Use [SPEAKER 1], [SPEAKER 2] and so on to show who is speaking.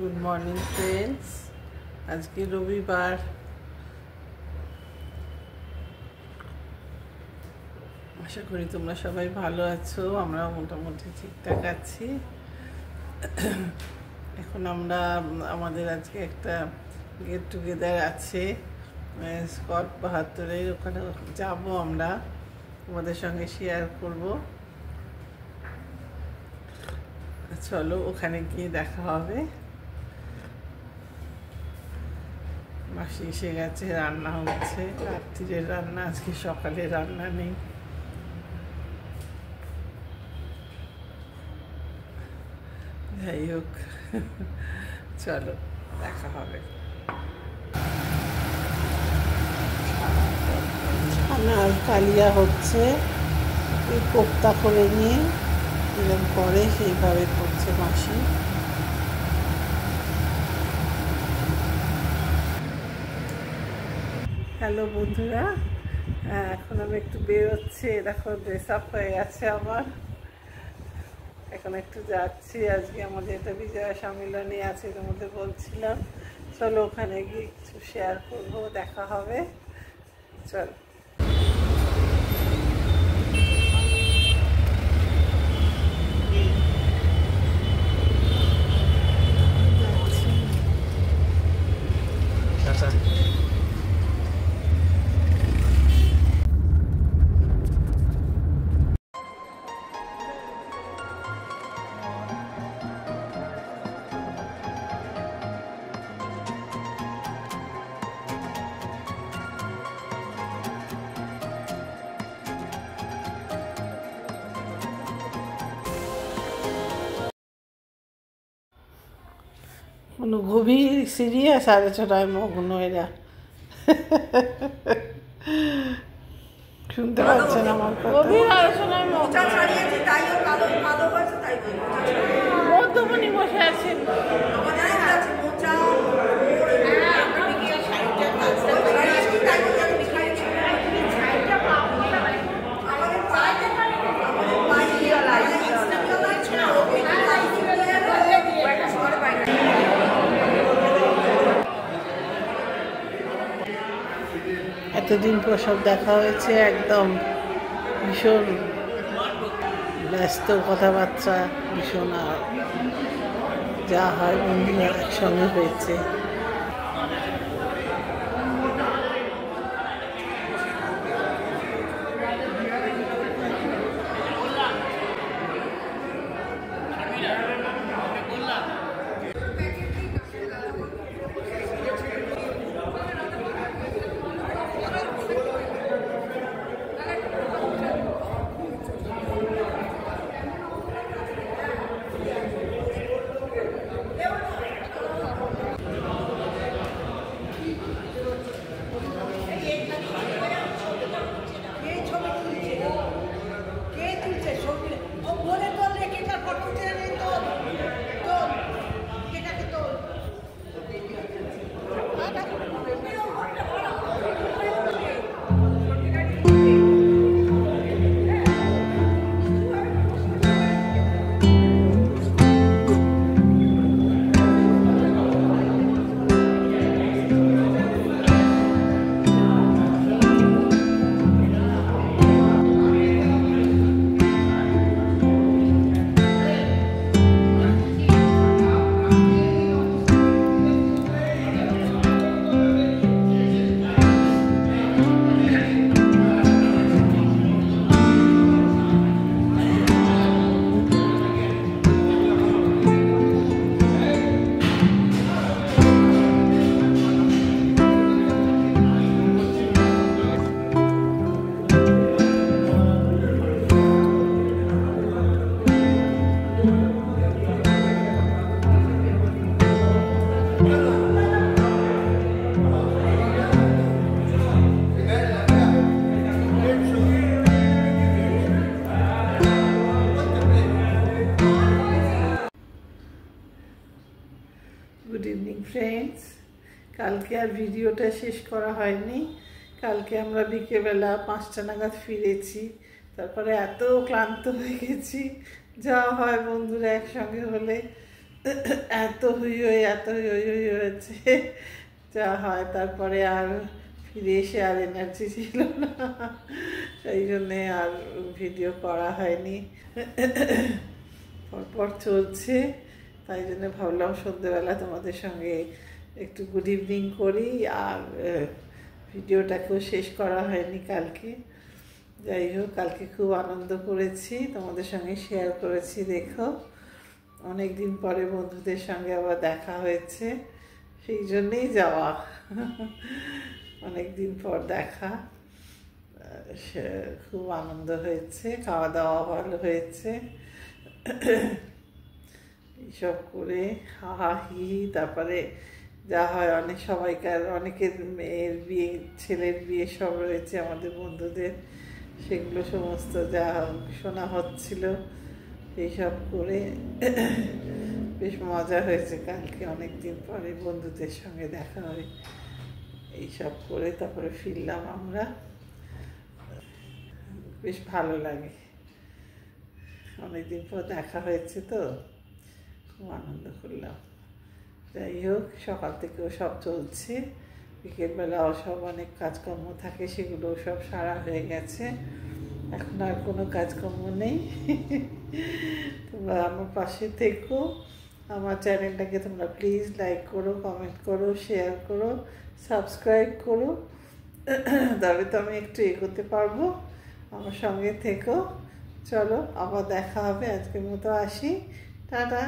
[SPEAKER 1] Good morning friends. আজকে রবিবার। আশা করি তোমরা সবাই ভালো আছো। আমরা মোটামুটি ঠিকঠাক আছি। এখন আমরা আমাদের আজকে একটা গেট টুগেদার আছে স্কট ৭২-এর। ওখানে যাব, আমরা তোমাদের সঙ্গে শেয়ার করব। চলো, ওখানে গিয়ে দেখা হবে। মাসি এসে গেছে, রান্না হচ্ছে, রাত্রিরের রান্না, আজকে সকালে রান্না নেই। যাই হোক, চলো দেখা হবে। ছানার কালিয়া হচ্ছে, এই কোপ্তা করে নিয়ে যেরকম করে সেইভাবে করছে মাসি। হ্যালো বন্ধুরা, এখন আমি একটু বেরোচ্ছি। দেখো ড্রেস আপ হয়ে গেছে আমার। এখন একটু যাচ্ছি। আজকে আমাদের একটা বিজয়া সম্মিলনী আছে, তোমাদের বলছিলাম। চলো ওখানে গিয়ে কিছু শেয়ার করবো, দেখা হবে। চলো। কোনো গভীর সিরিয়াস আলোচনায় মগ্ন এরা। শুনতে পাচ্ছেন আমার গভীর আলোচনায় মধ্যমণি বসে আছেন। এতদিন পর সব দেখা হয়েছে, একদম ভীষণ ব্যস্ত কথাবার্তা, ভীষণ যা হয় বন্ধুরা একসঙ্গে হয়েছে। Good evening friends. কালকে আর ভিডিওটা শেষ করা হয়নি। কালকে আমরা বিকেলবেলা 5টা নাগাদ ফিরেছি। তারপরে এত ক্লান্ত হয়ে গেছি, যা হয় বন্ধুরা একসঙ্গে হলে। এত হই হই হয়েছে যা হয়। তারপরে আর ফিরে এসে আর এনার্জি ছিল না, সেই জন্যে আর ভিডিও করা হয়নি। পরপর চলছে, তাই জন্য ভাবলাম সন্ধ্যেবেলা তোমাদের সঙ্গে একটু গুড ইভিনিং করি। আর ভিডিওটাকেও শেষ করা হয়নি কালকে। যাই হোক, কালকে খুব আনন্দ করেছি, তোমাদের সঙ্গে শেয়ার করেছি। দেখো, অনেক দিন পরে বন্ধুদের সঙ্গে আবার দেখা হয়েছে, সেই জন্যেই যাওয়া। অনেক দিন পর দেখা, খুব আনন্দ হয়েছে, খাওয়া দাওয়া ভালো হয়েছে। এইসব করে হা হি, তারপরে যা হয় অনেক সবাইকার, অনেকের মেয়ের বিয়ে, ছেলের বিয়ে সব রয়েছে আমাদের বন্ধুদের, সেগুলো সমস্ত যা শোনা হচ্ছিল, এইসব করে বেশ মজা হয়েছে কালকে। অনেক দিন পরে বন্ধুদের সঙ্গে দেখা হয়, এইসব করে তারপরে ফিরলাম আমরা। বেশ ভালো লাগে, অনেকদিন পর দেখা হয়েছে তো, খুব আনন্দ করলাম। যাই হোক, সকাল থেকেও সব চলছে, বিকেলবেলাও সব অনেক কাজকর্ম থাকে, সেগুলোও সব সারা হয়ে গেছে। এখন আর কোনো কাজকর্ম নেই। তোমরা আমার পাশে থেকো, আমার চ্যানেলটাকে তোমরা প্লিজ লাইক করো, কমেন্ট করো, শেয়ার করো, সাবস্ক্রাইব করো, তবে তো আমি একটু এগোতে পারবো। আমার সঙ্গে থেকো। চলো, আবার দেখা হবে, আজকের মতো আসি, টাটা।